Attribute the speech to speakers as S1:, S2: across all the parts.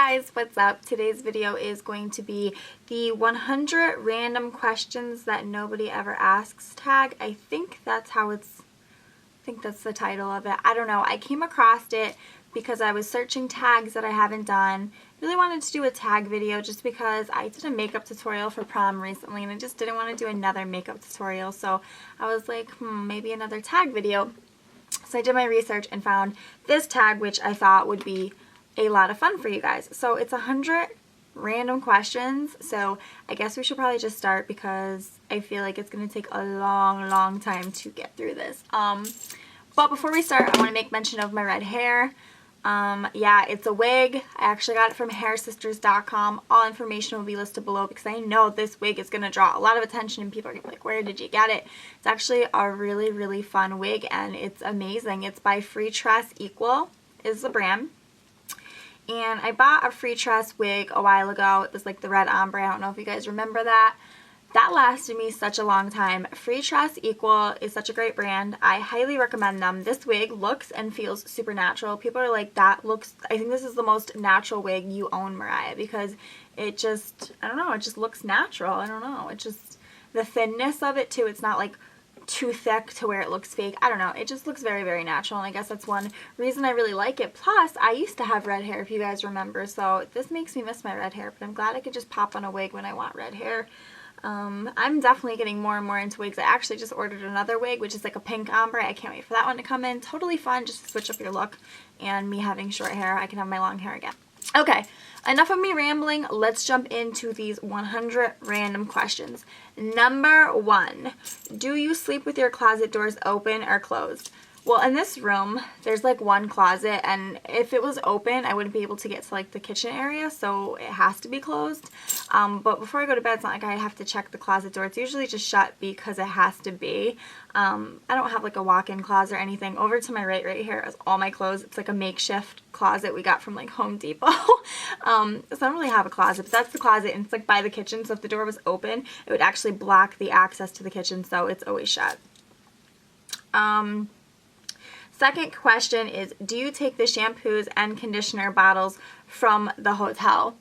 S1: guys, what's up? Today's video is going to be the 100 random questions that nobody ever asks tag. I think that's the title of it. I don't know. I came across it because I was searching tags that I haven't done. Really wanted to do a tag video just because I did a makeup tutorial for prom recently and I just didn't want to do another makeup tutorial. So I was like, maybe another tag video. So I did my research and found this tag, which I thought would be a lot of fun for you guys. So it's 100 random questions, so I guess we should probably just start because I feel like it's going to take a long time to get through this. But before we start, I want to make mention of my red hair. Yeah, it's a wig. I actually got it from hairsisters.com. All information will be listed below because I know this wig is going to draw a lot of attention and people are going to be like, where did you get it? It's actually a really fun wig and it's amazing. It's by freckles is the brand. And I bought a freckles wig a while ago. It was like the red ombre. I don't know if you guys remember that. That lasted me such a long time. freckles is such a great brand. I highly recommend them. This wig looks and feels super natural. People are like, I think this is the most natural wig you own, Mariah, because it just, I don't know, it just looks natural. I don't know. It just, the thinness of it too, it's not like too thick to where it looks fake. I don't know. It just looks very natural, and I guess that's one reason I really like it. Plus, I used to have red hair, if you guys remember, so this makes me miss my red hair, but I'm glad I could just pop on a wig when I want red hair. I'm definitely getting more and more into wigs. I actually just ordered another wig, which is like a pink ombre. I can't wait for that one to come in. Totally fun, just to switch up your look, and me having short hair, I can have my long hair again. Okay, enough of me rambling. Let's jump into these 100 random questions. Number 1, do you sleep with your closet doors open or closed? Well, in this room, there's like one closet, and if it was open, I wouldn't be able to get to like the kitchen area, so it has to be closed. But before I go to bed, it's not like I have to check the closet door. It's usually just shut because it has to be. I don't have like a walk-in closet or anything. Over to my right here is all my clothes. It's like a makeshift closet we got from like Home Depot. So I don't really have a closet, but that's the closet, and it's like by the kitchen, so if the door was open, it would actually block the access to the kitchen, so it's always shut. Second question is, do you take the shampoos and conditioner bottles from the hotel?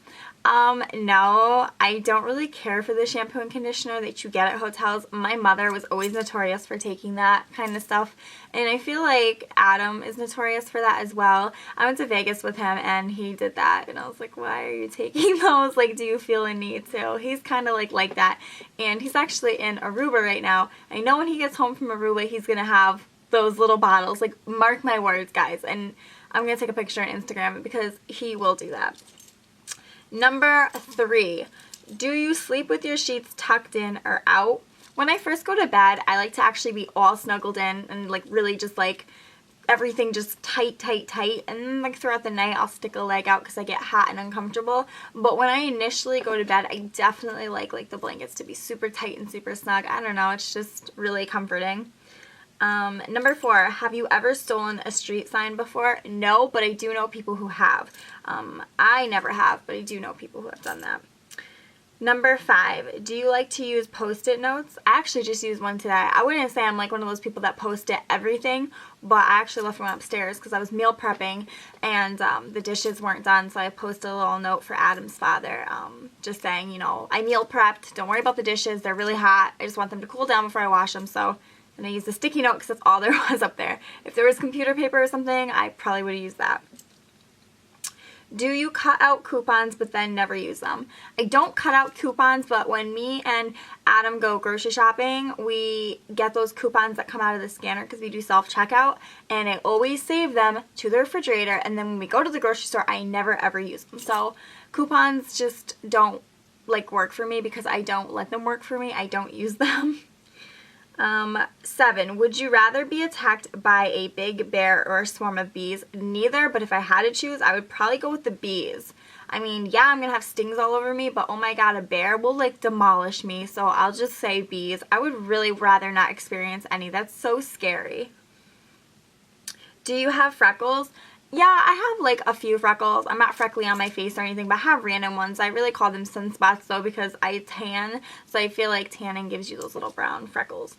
S1: No, I don't really care for the shampoo and conditioner that you get at hotels. My mother was always notorious for taking that kind of stuff, and I feel like Adam is notorious for that as well. I went to Vegas with him and he did that, and I was like, why are you taking those? Like, do you feel a need to? He's kind of like that, and he's actually in Aruba right now. I know when he gets home from Aruba, he's going to have those little bottles. Like, mark my words, guys, and I'm going to take a picture on Instagram because he will do that. Number 3, do you sleep with your sheets tucked in or out? When I first go to bed, I like to actually be all snuggled in and like really just like everything just tight, and then like throughout the night I'll stick a leg out because I get hot and uncomfortable. But when I initially go to bed, I definitely like the blankets to be super tight and super snug. I don't know, it's just really comforting. Number 4, have you ever stolen a street sign before? No, but I do know people who have. I never have, but I do know people who have done that. Number 5, do you like to use Post-it notes? I actually just used one today. I wouldn't say I'm like one of those people that post-it everything, but I actually left one upstairs because I was meal prepping and the dishes weren't done, so I posted a little note for Adam's father, just saying, you know, I meal prepped, don't worry about the dishes, they're really hot, I just want them to cool down before I wash them. So, and I used a sticky note because that's all there was up there. If there was computer paper or something, I probably would have used that. Do you cut out coupons but then never use them? I don't cut out coupons, but when me and Adam go grocery shopping, we get those coupons that come out of the scanner because we do self-checkout, and I always save them to the refrigerator, and then when we go to the grocery store, I never ever use them. So coupons just don't like work for me because I don't let them work for me. I don't use them. 7, would you rather be attacked by a big bear or a swarm of bees? Neither, but if I had to choose, I would probably go with the bees. I mean, yeah, I'm gonna have stings all over me, but oh my god, a bear will like demolish me, so I'll just say bees. I would really rather not experience any. That's so scary. Do you have freckles? Yeah, I have like a few freckles. I'm not freckly on my face or anything, but I have random ones. I really call them sunspots though because I tan, so I feel like tanning gives you those little brown freckles.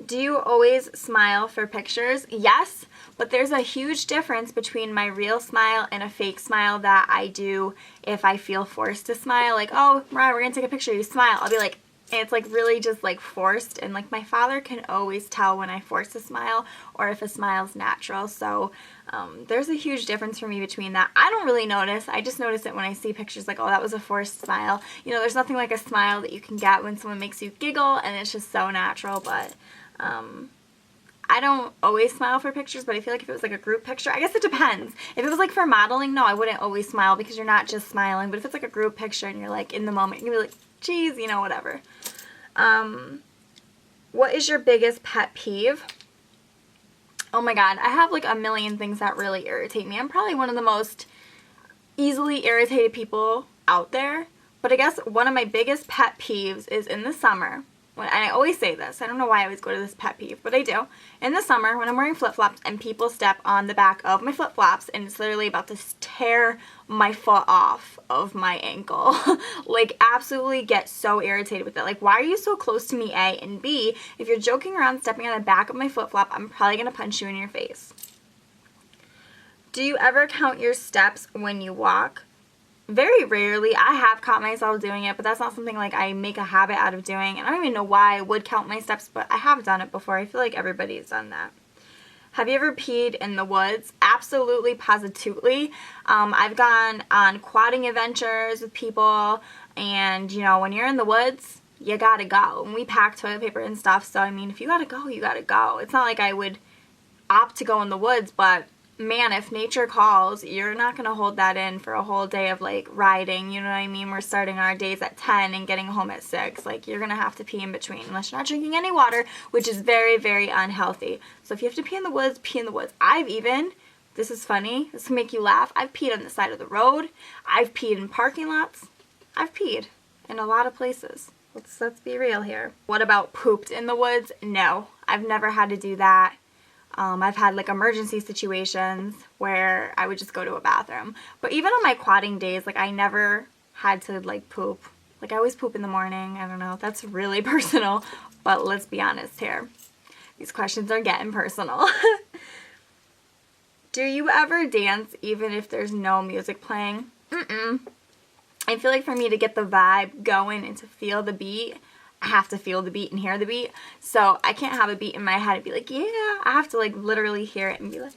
S1: Do you always smile for pictures? Yes, but there's a huge difference between my real smile and a fake smile that I do if I feel forced to smile. Like, oh, Mariah, we're gonna take a picture, you smile. I'll be like, and it's like really just like forced, and like my father can always tell when I force a smile or if a smile's natural. So there's a huge difference for me between that. I don't really notice. I just notice it when I see pictures like, oh, that was a forced smile. You know, there's nothing like a smile that you can get when someone makes you giggle and it's just so natural. But I don't always smile for pictures, but I feel like if it was like a group picture, I guess it depends. If it was like for modeling, no, I wouldn't always smile because you're not just smiling. But if it's like a group picture and you're like in the moment, you're gonna be like, geez, you know, whatever. What is your biggest pet peeve? Oh my god, I have like a million things that really irritate me. I'm probably one of the most easily irritated people out there. But I guess one of my biggest pet peeves is in the summer. And I always say this. I don't know why I always go to this pet peeve, but I do. In the summer, when I'm wearing flip-flops and people step on the back of my flip-flops and it's literally about to tear my foot off of my ankle. Like, absolutely get so irritated with it. Like, why are you so close to me, A? And B, if you're joking around stepping on the back of my flip-flop, I'm probably going to punch you in your face. Do you ever count your steps when you walk? Very rarely. I have caught myself doing it, but that's not something like I make a habit out of doing. And I don't even know why I would count my steps, but I have done it before. I feel like everybody's done that. Have you ever peed in the woods? Absolutely, positively. I've gone on quadding adventures with people, and you know, when you're in the woods, you gotta go. And we pack toilet paper and stuff, so I mean, if you gotta go, you gotta go. It's not like I would opt to go in the woods, but man, if nature calls, you're not going to hold that in for a whole day of like riding, you know what I mean? We're starting our days at 10 and getting home at 6. Like, you're going to have to pee in between unless you're not drinking any water, which is very, very unhealthy. So if you have to pee in the woods, pee in the woods. I've even, this is funny, this will make you laugh, I've peed on the side of the road. I've peed in parking lots. I've peed in a lot of places. Let's be real here. What about pooped in the woods? No, I've never had to do that. I've had like emergency situations where I would just go to a bathroom. But even on my quadding days, like I never had to like poop. Like I always poop in the morning. I don't know. That's really personal. But let's be honest here. These questions are getting personal. Do you ever dance even if there's no music playing? I feel like for me to get the vibe going and to feel the beat, I have to feel the beat and hear the beat. So I can't have a beat in my head and be like, yeah. I have to like literally hear it and be like,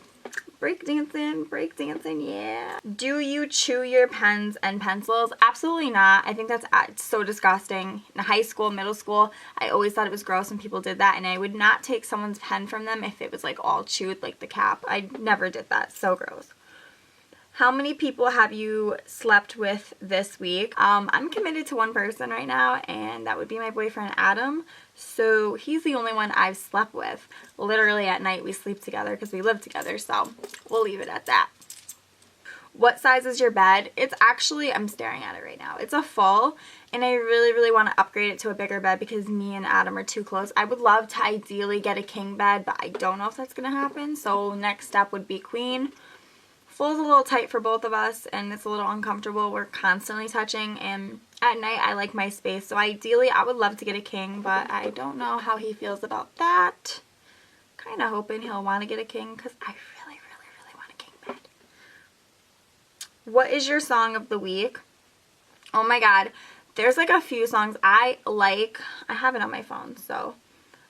S1: break dancing, yeah. Do you chew your pens and pencils? Absolutely not. I think that's so disgusting. In high school, middle school, I always thought it was gross when people did that, and I would not take someone's pen from them if it was like all chewed, like the cap. I never did that. So gross. How many people have you slept with this week? I'm committed to one person right now, and that would be my boyfriend, Adam. So he's the only one I've slept with. Literally at night we sleep together because we live together, so we'll leave it at that. What size is your bed? It's actually, I'm staring at it right now. It's a full, and I really, really want to upgrade it to a bigger bed because me and Adam are too close. I would love to ideally get a king bed, but I don't know if that's going to happen. So next step would be queen. Full's a little tight for both of us, and it's a little uncomfortable. We're constantly touching, and at night I like my space. So ideally I would love to get a king, but I don't know how he feels about that. Kind of hoping he'll want to get a king because I really, really, really want a king bed. What is your song of the week? Oh my god, there's like a few songs I like. I have it on my phone, so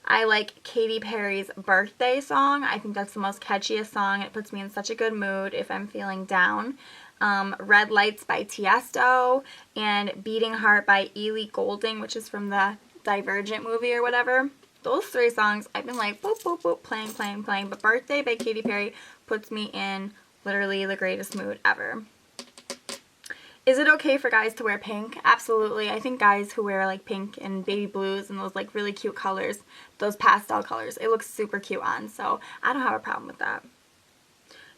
S1: I like Katy Perry's Birthday song. I think that's the most catchiest song. It puts me in such a good mood if I'm feeling down. Red Lights by Tiesto and Beating Heart by Ellie Goulding, which is from the Divergent movie or whatever. Those three songs I've been like boop, boop, boop, playing. But Birthday by Katy Perry puts me in literally the greatest mood ever. Is it okay for guys to wear pink? Absolutely. I think guys who wear like pink and baby blues and those like really cute colors, those pastel colors, it looks super cute on, so I don't have a problem with that.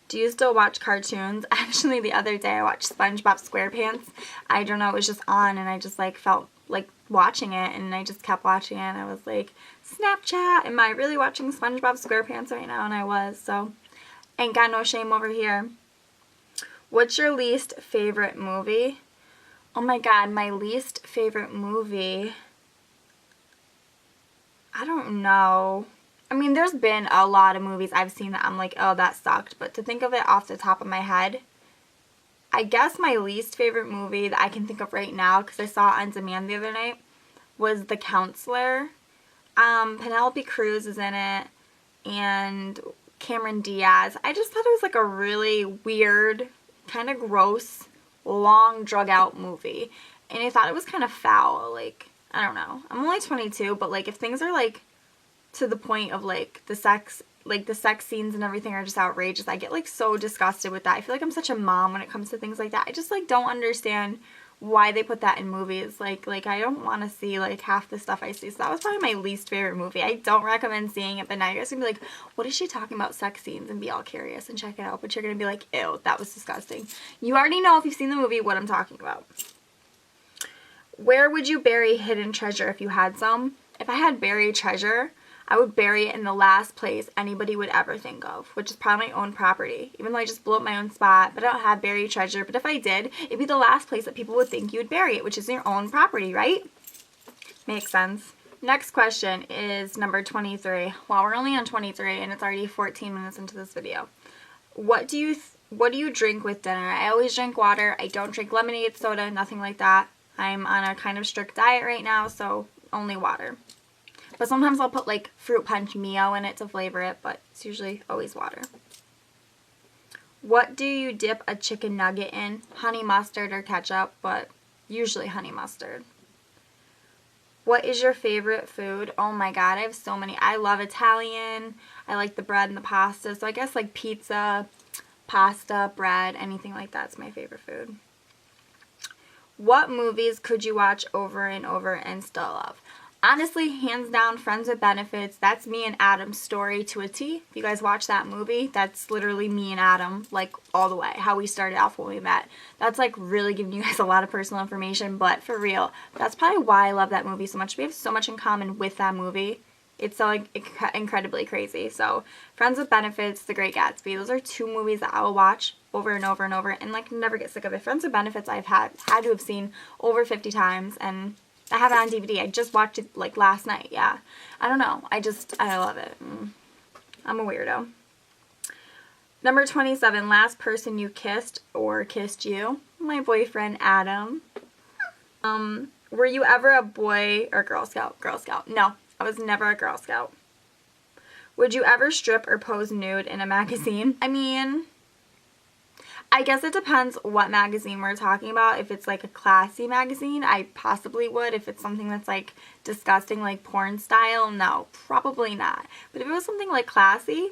S1: Do you still watch cartoons? Actually, the other day I watched SpongeBob SquarePants. I don't know, it was just on and I just like felt like watching it, and I just kept watching it, and I was like, Snapchat, am I really watching SpongeBob SquarePants right now? And I was, so ain't got no shame over here. What's your least favorite movie? Oh my god, my least favorite movie, I don't know. I mean, there's been a lot of movies I've seen that I'm like, oh, that sucked. But to think of it off the top of my head, I guess my least favorite movie that I can think of right now, because I saw it on demand the other night, was The Counselor. Penelope Cruz is in it, and Cameron Diaz. I just thought it was like a really weird, kind of gross, long, drug out movie. And I thought it was kind of foul. Like, I don't know. I'm only 22, but like if things are like to the point of like the sex scenes and everything are just outrageous, I get like so disgusted with that. I feel like I'm such a mom when it comes to things like that. I just like don't understand why they put that in movies. Like I don't want to see like half the stuff I see. So that was probably my least favorite movie. I don't recommend seeing it, but now you're just gonna be like, what is she talking about sex scenes, and be all curious and check it out, but you're gonna be like, ew, that was disgusting. You already know if you've seen the movie what I'm talking about. Where would you bury hidden treasure if you had some? If I had buried treasure, I would bury it in the last place anybody would ever think of, which is probably my own property. Even though I just blew up my own spot, but I don't have buried treasure. But if I did, it'd be the last place that people would think you would bury it, which is your own property, right? Makes sense. Next question is number 23. Well, we're only on 23 and it's already 14 minutes into this video. What do you drink with dinner? I always drink water. I don't drink lemonade, soda, nothing like that. I'm on a kind of strict diet right now, so only water. But sometimes I'll put like fruit punch Mio in it to flavor it, but it's usually always water. What do you dip a chicken nugget in? Honey mustard or ketchup, but usually honey mustard. What is your favorite food? Oh my god, I have so many. I love Italian. I like the bread and the pasta. So I guess like pizza, pasta, bread, anything like that's my favorite food. What movies could you watch over and over and still love? Honestly, hands down, Friends with Benefits. That's me and Adam's story to a T. If you guys watch that movie, that's literally me and Adam, like, all the way. How we started off when we met. That's, like, really giving you guys a lot of personal information, but for real, that's probably why I love that movie so much. We have so much in common with that movie. It's so, like, incredibly crazy. So, Friends with Benefits, The Great Gatsby. Those are two movies that I will watch over and over and over and, like, never get sick of it. Friends with Benefits I've had to have seen over 50 times, and I have it on DVD. I just watched it like last night. Yeah. I don't know. I love it. I'm a weirdo. Number 27. Last person you kissed or kissed you? My boyfriend, Adam. Were you ever a Boy or Girl Scout? Girl Scout. No, I was never a Girl Scout. Would you ever strip or pose nude in a magazine? I mean, I guess it depends what magazine we're talking about. If it's like a classy magazine, I possibly would. If it's something that's like disgusting, like porn style, no, probably not. But if it was something like classy,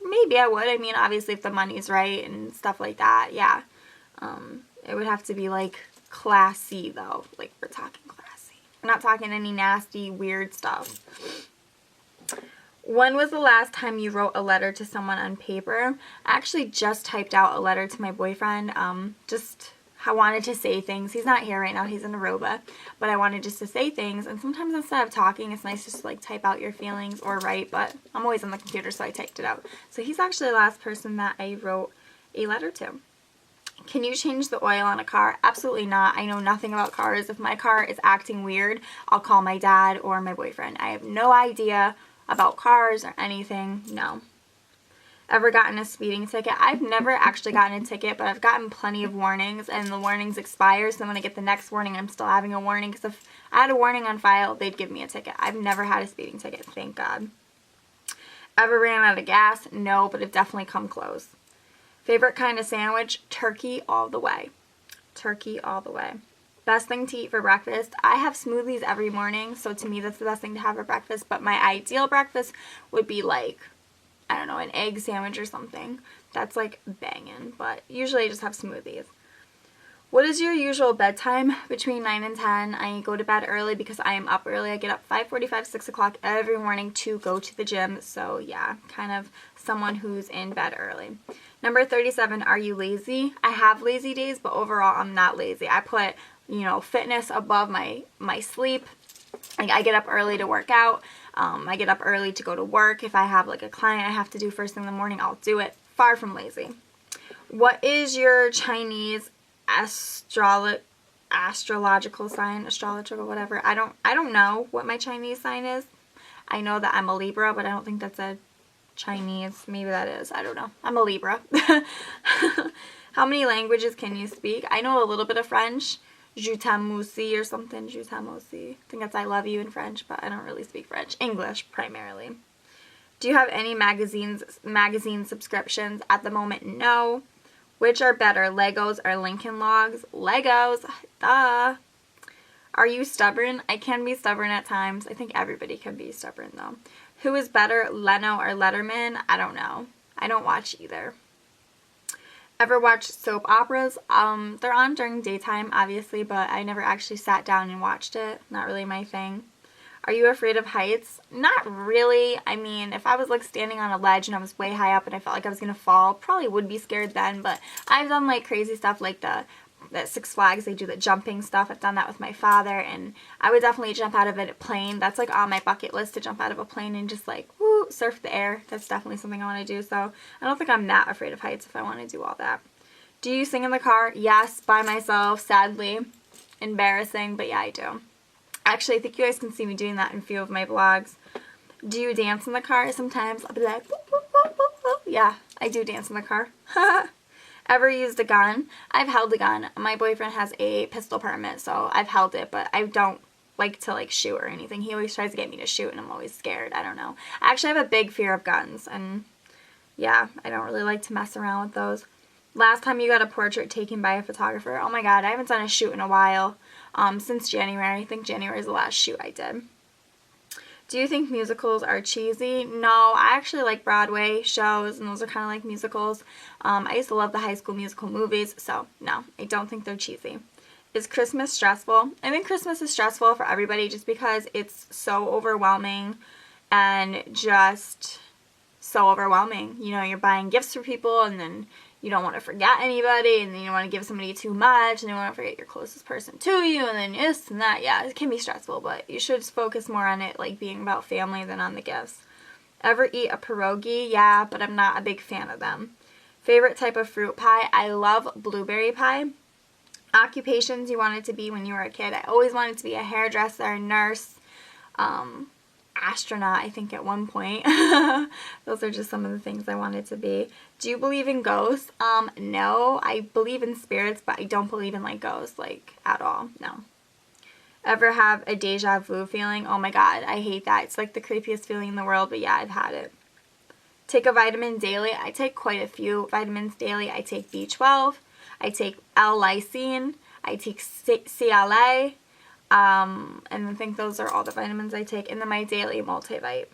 S1: maybe I would. I mean, obviously if the money's right and stuff like that, yeah. It would have to be like classy though. Like we're talking classy. We're not talking any nasty, weird stuff. When was the last time you wrote a letter to someone on paper? I actually just typed out a letter to my boyfriend. I wanted to say things. He's not here right now. He's in Aruba. But I wanted just to say things. And sometimes instead of talking, it's nice just to like type out your feelings or write. But I'm always on the computer, so I typed it out. So he's actually the last person that I wrote a letter to. Can you change the oil on a car? Absolutely not. I know nothing about cars. If my car is acting weird, I'll call my dad or my boyfriend. I have no idea about cars or anything. No. Ever gotten a speeding ticket? I've never actually gotten a ticket, but I've gotten plenty of warnings, and the warnings expire, so then when I get the next warning, I'm still having a warning, because if I had a warning on file, they'd give me a ticket. I've never had a speeding ticket, thank God. Ever ran out of gas? No, but I've definitely come close. Favorite kind of sandwich? Turkey all the way. Turkey all the way. Best thing to eat for breakfast? I have smoothies every morning, so to me that's the best thing to have for breakfast, but my ideal breakfast would be like, I don't know, an egg sandwich or something. That's like banging, but usually I just have smoothies. What is your usual bedtime? Between 9 and 10. I go to bed early because I am up early. I get up 5:45, 6 o'clock every morning to go to the gym, so yeah, kind of someone who's in bed early. Number 37, are you lazy? I have lazy days, but overall I'm not lazy. I put fitness above my sleep. Like, I get up early to work out. I get up early to go to work. If I have like a client I have to do first thing in the morning, I'll do it. Far from lazy. What is your Chinese astrological sign? Astrological, whatever. I don't know what my Chinese sign is. I know that I'm a Libra, but I don't think that's a Chinese. Maybe that is. I don't know. I'm a Libra. How many languages can you speak? I know a little bit of French. Je t'aime aussi or something. Je t'aime aussi. I think that's I love you in French, but I don't really speak French. English, primarily. Do you have any magazine subscriptions? At the moment, no. Which are better, Legos or Lincoln Logs? Legos. Duh. Are you stubborn? I can be stubborn at times. I think everybody can be stubborn, though. Who is better, Leno or Letterman? I don't know. I don't watch either. Ever watch soap operas? They're on during daytime, obviously, but I never actually sat down and watched it. Not really my thing. Are you afraid of heights? Not really. I mean, if I was like standing on a ledge and I was way high up and I felt like I was going to fall, probably would be scared then, but I've done like crazy stuff like the Six Flags, they do the jumping stuff. I've done that with my father, and I would definitely jump out of a plane. That's like on my bucket list, to jump out of a plane and just like, woo, surf the air. That's definitely something I want to do, so I don't think I'm that afraid of heights if I want to do all that. Do you sing in the car? Yes, by myself, sadly. Embarrassing, but yeah, I do. Actually, I think you guys can see me doing that in a few of my vlogs. Do you dance in the car? Sometimes I'll be like, whoop, whoop, whoop, whoop, whoop. Yeah, I do dance in the car. Ever used a gun? I've held a gun. My boyfriend has a pistol permit, so I've held it, but I don't like to like shoot or anything. He always tries to get me to shoot, and I'm always scared. I don't know. I actually have a big fear of guns, and yeah, I don't really like to mess around with those. Last time you got a portrait taken by a photographer? Oh my god, I haven't done a shoot in a while. Since January. I think January is the last shoot I did. Do you think musicals are cheesy? No, I actually like Broadway shows, and those are kind of like musicals. I used to love the High School Musical movies, so no, I don't think they're cheesy. Is Christmas stressful? I think Christmas is stressful for everybody just because it's so overwhelming and just so overwhelming. You know, you're buying gifts for people, and then you don't want to forget anybody, and then you don't want to give somebody too much, and you want to forget your closest person to you, and then this and that. Yeah, it can be stressful, but you should focus more on it like being about family than on the gifts. Ever eat a pierogi? Yeah, but I'm not a big fan of them. Favorite type of fruit pie? I love blueberry pie. Occupations you wanted to be when you were a kid? I always wanted to be a hairdresser, nurse, astronaut, I think, at one point. Those are just some of the things I wanted to be. Do you believe in ghosts? No. I believe in spirits, but I don't believe in like ghosts, like, at all. No. Ever have a deja vu feeling? Oh my god, I hate that. It's like the creepiest feeling in the world, but yeah, I've had it. Take a vitamin daily? I take quite a few vitamins daily. I take B12, I take L-lysine, I take CLA, and I think those are all the vitamins I take, and then my daily multivite.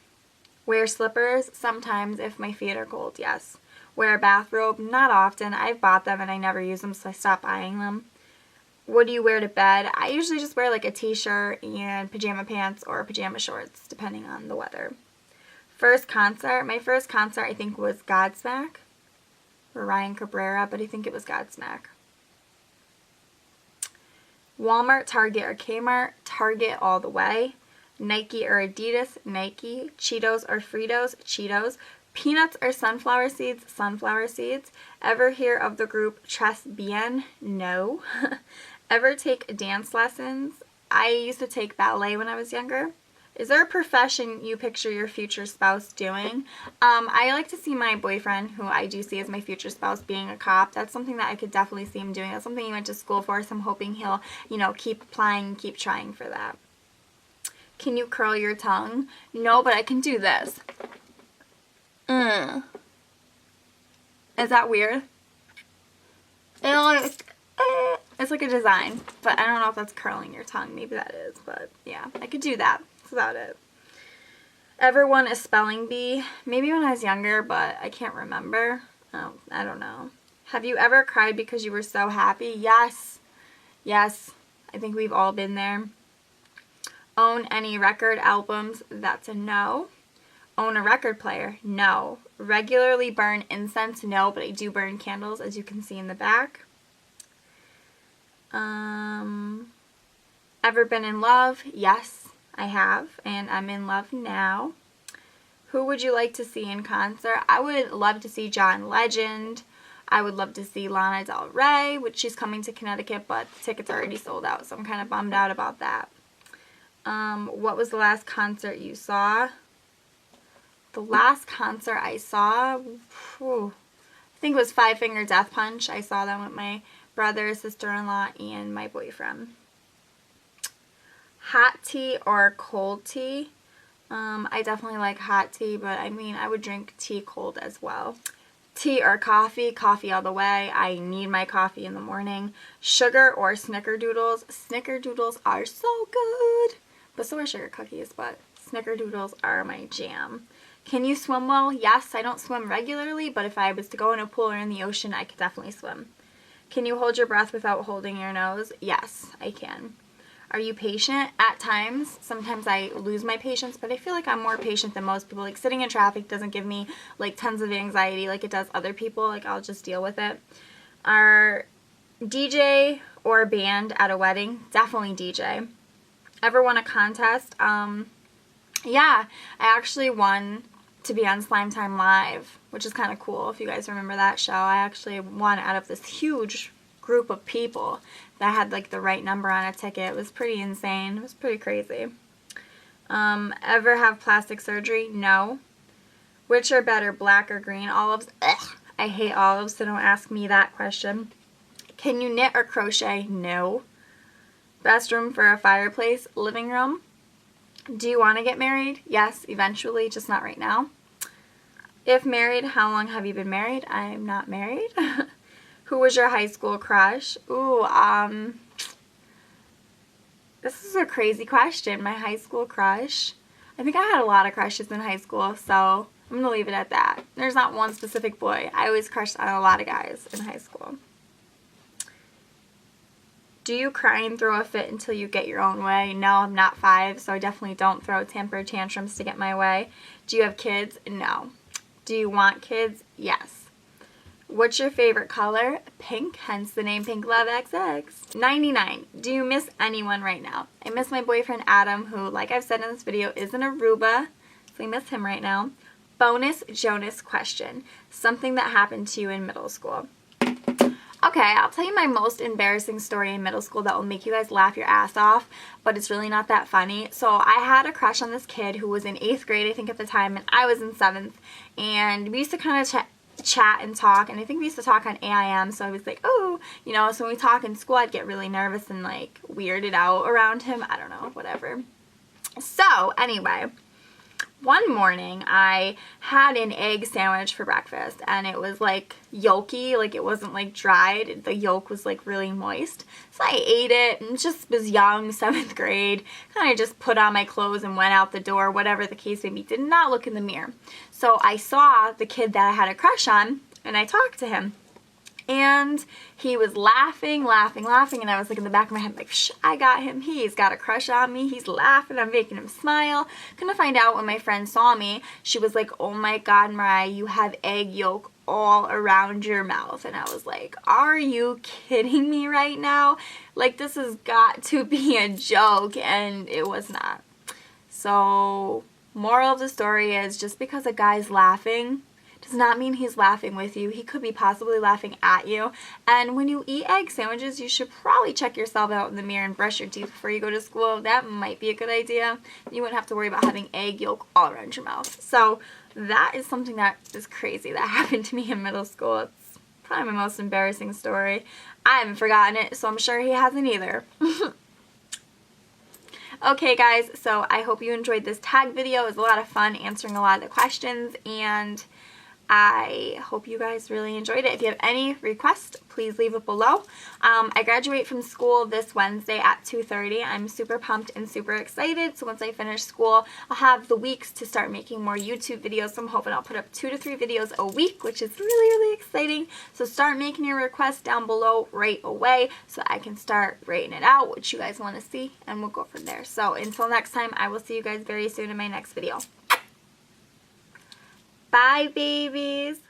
S1: Wear slippers? Sometimes if my feet are cold, yes. Wear a bathrobe? Not often. I've bought them and I never use them, so I stopped buying them. What do you wear to bed? I usually just wear like a t-shirt and pajama pants or pajama shorts, depending on the weather. First concert? My first concert I think was Godsmack, or Ryan Cabrera, but I think it was Godsmack. Walmart, Target, or Kmart? Target all the way. Nike or Adidas? Nike. Cheetos or Fritos? Cheetos. Peanuts or sunflower seeds? Sunflower seeds. Ever hear of the group Tres Bien? No. Ever take dance lessons? I used to take ballet when I was younger. Is there a profession you picture your future spouse doing? I like to see my boyfriend, who I do see as my future spouse, being a cop. That's something that I could definitely see him doing. That's something he went to school for, so I'm hoping he'll, you know, keep applying, keep trying for that. Can you curl your tongue? No, but I can do this. Is that weird? It's like a design, but I don't know if that's curling your tongue. Maybe that is, but yeah, I could do that. That's about it. Ever won a spelling bee? Maybe when I was younger, but I can't remember. Oh, I don't know. Have you ever cried because you were so happy? Yes. Yes. I think we've all been there. Own any record albums? That's a no. Own a record player? No. Regularly burn incense? No, but I do burn candles, as you can see in the back. Ever been in love? Yes, I have, and I'm in love now. Who would you like to see in concert? I would love to see John Legend. I would love to see Lana Del Rey, which she's coming to Connecticut, but the tickets are already sold out, so I'm kind of bummed out about that. What was the last concert you saw? The last concert I saw, I think it was Five Finger Death Punch. I saw them with my brother, sister-in-law, and my boyfriend. Hot tea or cold tea? I definitely like hot tea, but I mean, I would drink tea cold as well. Tea or coffee? Coffee all the way. I need my coffee in the morning. Sugar or snickerdoodles? Snickerdoodles are so good, but so are sugar cookies, but snickerdoodles are my jam. Can you swim well? Yes, I don't swim regularly, but if I was to go in a pool or in the ocean, I could definitely swim. Can you hold your breath without holding your nose? Yes, I can. Are you patient? At times. Sometimes I lose my patience, but I feel like I'm more patient than most people. Like, sitting in traffic doesn't give me, like, tons of anxiety like it does other people. Like, I'll just deal with it. Are DJ or band at a wedding? Definitely DJ. Ever won a contest? Yeah, I actually won to be on Slime Time Live, which is kind of cool. If you guys remember that show, I actually won out of this huge group of people that had like the right number on a ticket. It was pretty insane. It was pretty crazy. Ever have plastic surgery? No. Which are better, black or green? Olives? Ugh, I hate olives, so don't ask me that question. Can you knit or crochet? No. Best room for a fireplace? Living room. Do you want to get married? Yes, eventually, just not right now. If married, how long have you been married? I'm not married. Who was your high school crush? Ooh, this is a crazy question. My high school crush? I think I had a lot of crushes in high school, so I'm going to leave it at that. There's not one specific boy. I always crushed on a lot of guys in high school. Do you cry and throw a fit until you get your own way? No, I'm not 5, so I definitely don't throw temper tantrums to get my way. Do you have kids? No. Do you want kids? Yes. What's your favorite color? Pink, hence the name Pinkl0vexx. 99. Do you miss anyone right now? I miss my boyfriend Adam, who, like I've said in this video, is in Aruba, so I miss him right now. Bonus Jonas question. Something that happened to you in middle school. Okay, I'll tell you my most embarrassing story in middle school that will make you guys laugh your ass off, but it's really not that funny. So I had a crush on this kid who was in 8th grade, I think at the time, and I was in 7th, and we used to kind of chat and talk, and I think we used to talk on AIM, so I was like, oh, you know, so when we talk in school, I'd get really nervous and, like, weirded out around him. I don't know, whatever. So, anyway, one morning, I had an egg sandwich for breakfast, and it was, like, yolky, like, it wasn't, like, dried. The yolk was, like, really moist. So I ate it, and just was young, 7th grade, kind of just put on my clothes and went out the door, whatever the case may be. Did not look in the mirror. So I saw the kid that I had a crush on, and I talked to him. And he was laughing, laughing, laughing, and I was like in the back of my head, like, shh, I got him. He's got a crush on me. He's laughing. I'm making him smile. Gonna find out when my friend saw me, she was like, oh my God, Mariah, you have egg yolk all around your mouth. And I was like, are you kidding me right now? Like, this has got to be a joke, and it was not. So, moral of the story is, just because a guy's laughing does not mean he's laughing with you. He could be possibly laughing at you. And when you eat egg sandwiches, you should probably check yourself out in the mirror and brush your teeth before you go to school. That might be a good idea. You wouldn't have to worry about having egg yolk all around your mouth. So that is something that is crazy that happened to me in middle school. It's probably my most embarrassing story. I haven't forgotten it, so I'm sure he hasn't either. Okay guys, so I hope you enjoyed this tag video. It was a lot of fun answering a lot of the questions, and I hope you guys really enjoyed it. If you have any requests, please leave it below. I graduate from school this Wednesday at 2:30. I'm super pumped and super excited. So once I finish school, I'll have the weeks to start making more YouTube videos. So I'm hoping I'll put up 2 to 3 videos a week, which is really, really exciting. So start making your requests down below right away so I can start writing it out, what you guys want to see, and we'll go from there. So until next time, I will see you guys very soon in my next video. Bye, babies.